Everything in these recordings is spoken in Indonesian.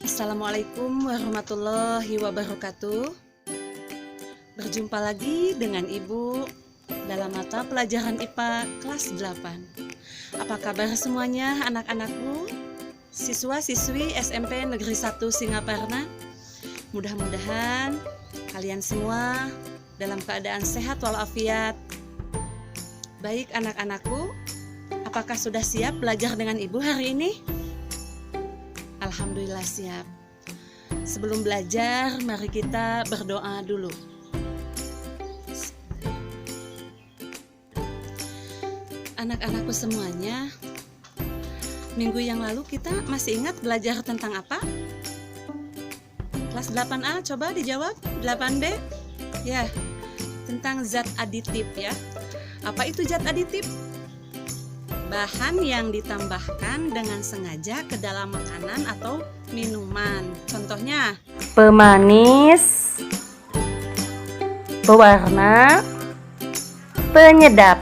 Assalamualaikum warahmatullahi wabarakatuh. Berjumpa lagi dengan Ibu dalam mata pelajaran IPA kelas 8. Apa kabar semuanya anak-anakku, siswa-siswi SMP Negeri 1 Singaparna? Mudah-mudahan kalian semua dalam keadaan sehat walafiat. Baik anak-anakku, apakah sudah siap belajar dengan Ibu hari ini? Alhamdulillah siap. Sebelum belajar, mari kita berdoa dulu. Anak-anakku semuanya, minggu yang lalu kita masih ingat belajar tentang apa? Kelas 8A, coba dijawab. 8B? Ya, tentang zat aditif ya. Apa itu zat aditif? Bahan yang ditambahkan dengan sengaja ke dalam makanan atau minuman. Contohnya, pemanis, pewarna, penyedap.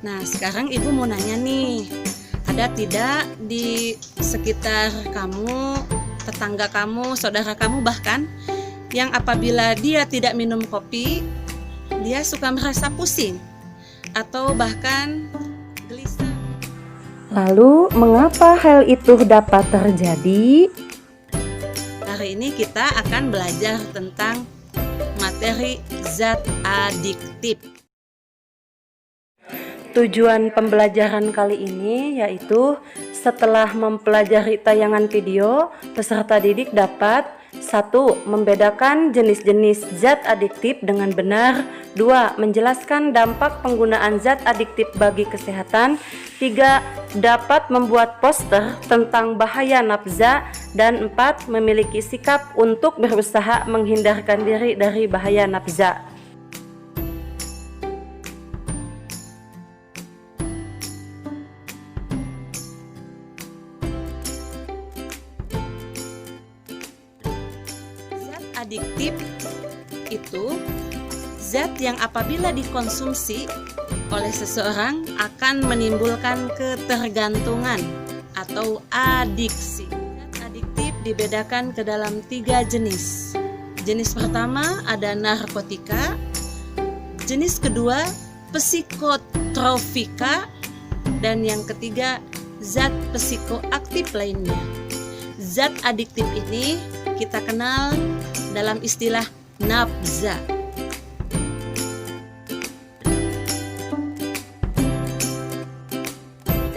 Nah, sekarang Ibu mau nanya nih, ada tidak di sekitar kamu, tetangga kamu, saudara kamu bahkan, yang apabila dia tidak minum kopi, dia suka merasa pusing atau bahkan gelisah? Lalu, mengapa hal itu dapat terjadi? Hari ini kita akan belajar tentang materi zat adiktif. Tujuan pembelajaran kali ini yaitu setelah mempelajari tayangan video, peserta didik dapat 1. Membedakan jenis-jenis zat adiktif dengan benar. 2. Menjelaskan dampak penggunaan zat adiktif bagi kesehatan. 3. Dapat membuat poster tentang bahaya nafza. Dan 4. Memiliki sikap untuk berusaha menghindarkan diri dari bahaya nafza. Adiktif itu zat yang apabila dikonsumsi oleh seseorang akan menimbulkan ketergantungan atau adiksi. Zat adiktif dibedakan ke dalam 3 jenis. Jenis pertama ada narkotika, jenis kedua psikotropika, dan yang ketiga zat psikoaktif lainnya. Zat adiktif ini kita kenal dalam istilah nafza.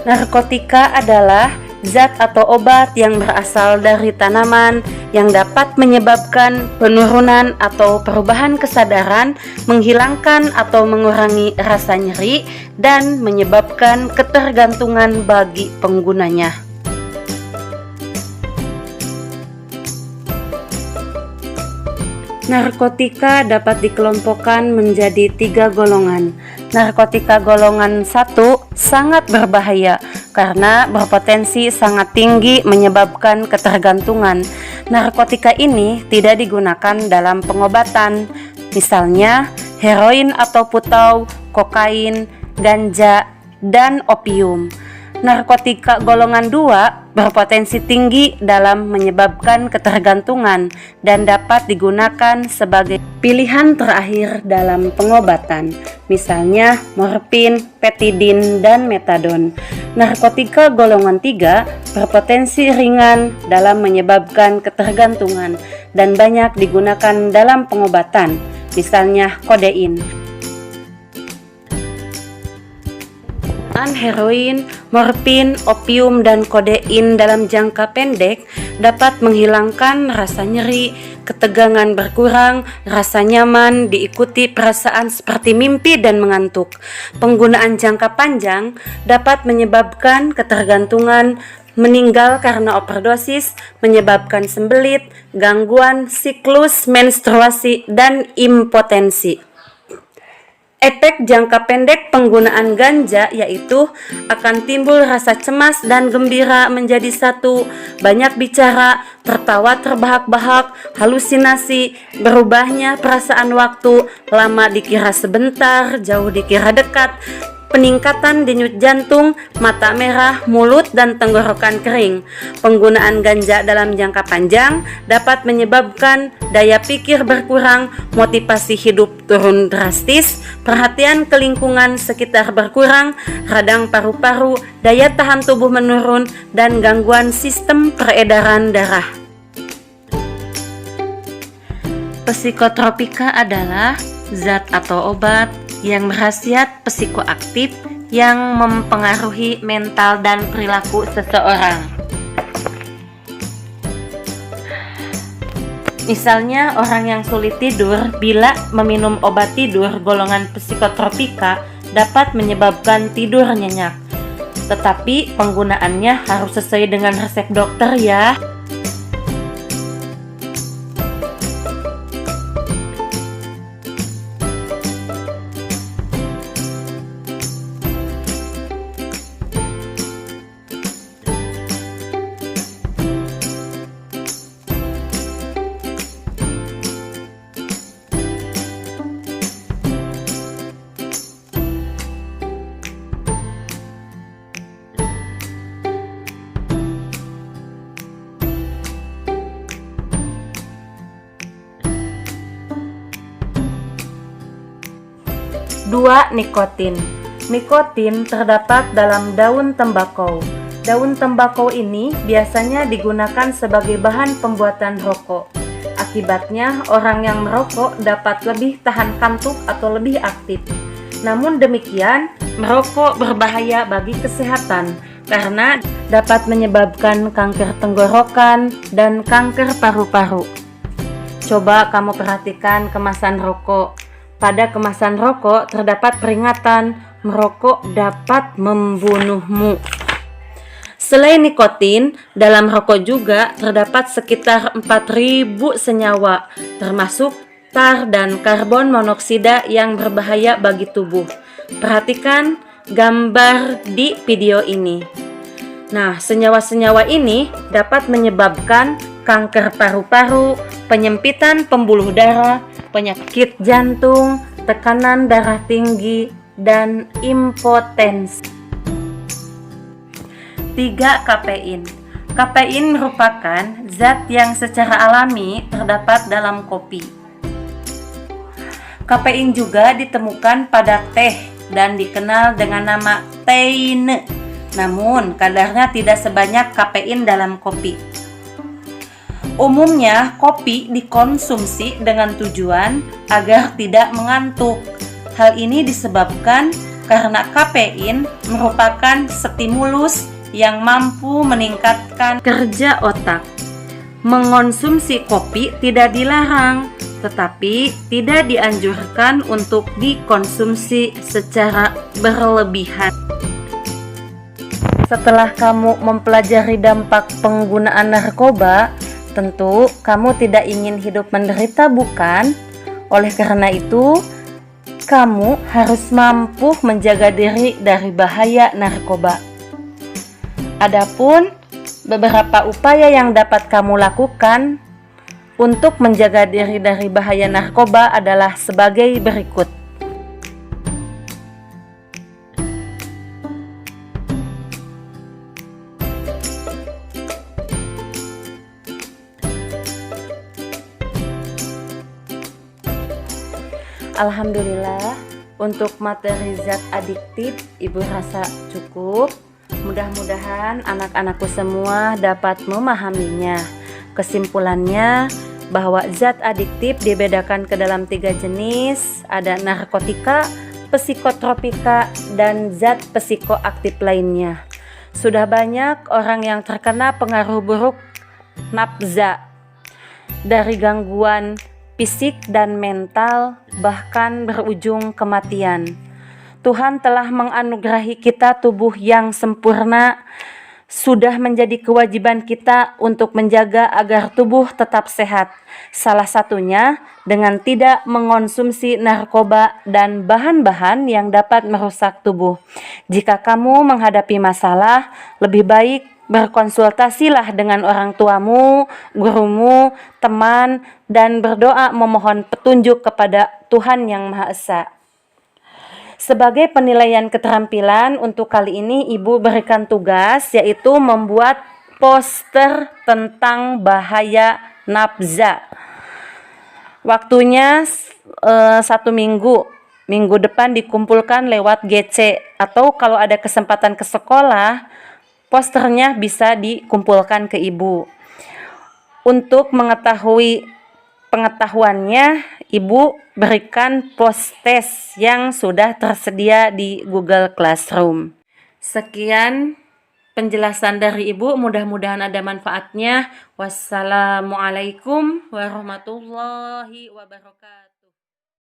Narkotika adalah zat atau obat yang berasal dari tanaman yang dapat menyebabkan penurunan atau perubahan kesadaran, menghilangkan atau mengurangi rasa nyeri, dan menyebabkan ketergantungan bagi penggunanya. Narkotika dapat dikelompokkan menjadi 3 golongan. Narkotika golongan 1 sangat berbahaya karena berpotensi sangat tinggi menyebabkan ketergantungan. Narkotika ini tidak digunakan dalam pengobatan, misalnya heroin atau putau, kokain, ganja, dan opium. Narkotika golongan 2 berpotensi tinggi dalam menyebabkan ketergantungan dan dapat digunakan sebagai pilihan terakhir dalam pengobatan, misalnya morfin, petidin, dan metadon. Narkotika golongan 3 berpotensi ringan dalam menyebabkan ketergantungan dan banyak digunakan dalam pengobatan, misalnya kodein. Heroin, morfin, opium, dan kodein dalam jangka pendek dapat menghilangkan rasa nyeri, ketegangan berkurang, rasa nyaman, diikuti perasaan seperti mimpi dan mengantuk. Penggunaan jangka panjang dapat menyebabkan ketergantungan, meninggal karena overdosis, menyebabkan sembelit, gangguan siklus menstruasi, dan impotensi. Efek jangka pendek penggunaan ganja yaitu akan timbul rasa cemas dan gembira menjadi satu, banyak bicara, tertawa terbahak-bahak, halusinasi, berubahnya perasaan waktu, lama dikira sebentar, jauh dikira dekat, peningkatan denyut jantung, mata merah, mulut dan tenggorokan kering. Penggunaan ganja dalam jangka panjang dapat menyebabkan daya pikir berkurang, motivasi hidup turun drastis, perhatian ke lingkungan sekitar berkurang, radang paru-paru, daya tahan tubuh menurun, dan gangguan sistem peredaran darah. Psikotropika adalah zat atau obat yang berkhasiat psikoaktif yang mempengaruhi mental dan perilaku seseorang. Misalnya orang yang sulit tidur bila meminum obat tidur golongan psikotropika dapat menyebabkan tidur nyenyak. Tetapi penggunaannya harus sesuai dengan resep dokter ya. Dua, nikotin. Nikotin terdapat dalam daun tembakau. Daun tembakau ini biasanya digunakan sebagai bahan pembuatan rokok. Akibatnya, orang yang merokok dapat lebih tahan kantuk atau lebih aktif. Namun demikian, merokok berbahaya bagi kesehatan karena dapat menyebabkan kanker tenggorokan dan kanker paru-paru. Coba kamu perhatikan kemasan rokok. Pada kemasan rokok terdapat peringatan merokok dapat membunuhmu. Selain nikotin, dalam rokok juga terdapat sekitar 4.000 senyawa, termasuk tar dan karbon monoksida yang berbahaya bagi tubuh. Perhatikan gambar di video ini. Nah, senyawa-senyawa ini dapat menyebabkan kanker paru-paru, penyempitan pembuluh darah, penyakit jantung, tekanan darah tinggi, dan impotensi. 3. Kafein. Kafein merupakan zat yang secara alami terdapat dalam kopi. Kafein juga ditemukan pada teh dan dikenal dengan nama tein. Namun, kadarnya tidak sebanyak kafein dalam kopi. Umumnya, kopi dikonsumsi dengan tujuan agar tidak mengantuk. Hal ini disebabkan karena kafein merupakan stimulus yang mampu meningkatkan kerja otak. Mengonsumsi kopi tidak dilarang, tetapi tidak dianjurkan untuk dikonsumsi secara berlebihan. Setelah kamu mempelajari dampak penggunaan narkoba, tentu kamu tidak ingin hidup menderita, bukan? Oleh karena itu, kamu harus mampu menjaga diri dari bahaya narkoba. Adapun beberapa upaya yang dapat kamu lakukan untuk menjaga diri dari bahaya narkoba adalah sebagai berikut. Alhamdulillah, untuk materi zat adiktif Ibu rasa cukup. Mudah-mudahan anak-anakku semua dapat memahaminya. Kesimpulannya bahwa zat adiktif dibedakan ke dalam 3 jenis, ada narkotika, psikotropika, dan zat psikoaktif lainnya. Sudah banyak orang yang terkena pengaruh buruk nafza dari gangguan fisik dan mental, bahkan berujung kematian. Tuhan telah menganugerahi kita tubuh yang sempurna. Sudah menjadi kewajiban kita untuk menjaga agar tubuh tetap sehat. Salah satunya dengan tidak mengonsumsi narkoba dan bahan-bahan yang dapat merusak tubuh. Jika kamu menghadapi masalah, lebih baik berkonsultasilah dengan orang tuamu, gurumu, teman, dan berdoa memohon petunjuk kepada Tuhan Yang Maha Esa. Sebagai penilaian keterampilan untuk kali ini Ibu berikan tugas yaitu membuat poster tentang bahaya nafza. Waktunya 1 minggu. Minggu depan dikumpulkan lewat GC atau kalau ada kesempatan ke sekolah, posternya bisa dikumpulkan ke Ibu. Untuk mengetahui pengetahuannya, Ibu berikan post-test yang sudah tersedia di Google Classroom. Sekian penjelasan dari Ibu, mudah-mudahan ada manfaatnya. Wassalamualaikum warahmatullahi wabarakatuh.